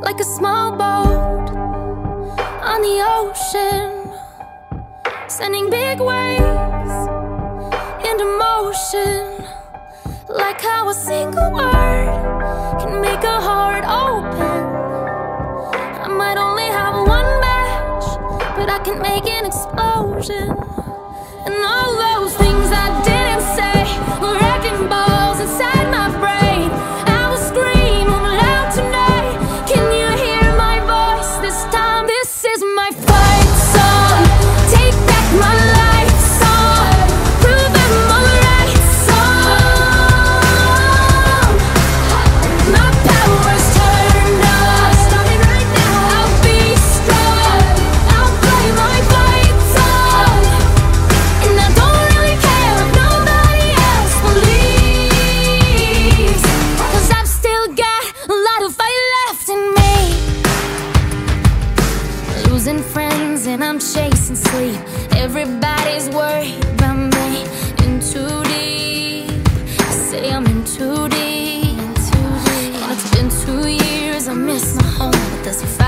like a small boat on the ocean, sending big waves into motion. Like how a single word can make a heart open. I might only have one match, but I can make an explosion. And all those things I didn't say were wrecking balls inside my brain. I will scream loud tonight. Can you hear my voice this time? This is my fight song. Take back my life song. Prove I'm alright song. My power's turned on. Starting right now. I'll be strong. I'll play my fight song. And I don't really care if nobody else believes, 'cause I've still got a lot of fight left in me. Losing friends and I'm chasing sleep. Everybody's worried about me. In too deep. You say I'm in too deep. And it's been 2 years, I miss my home, but there's a fight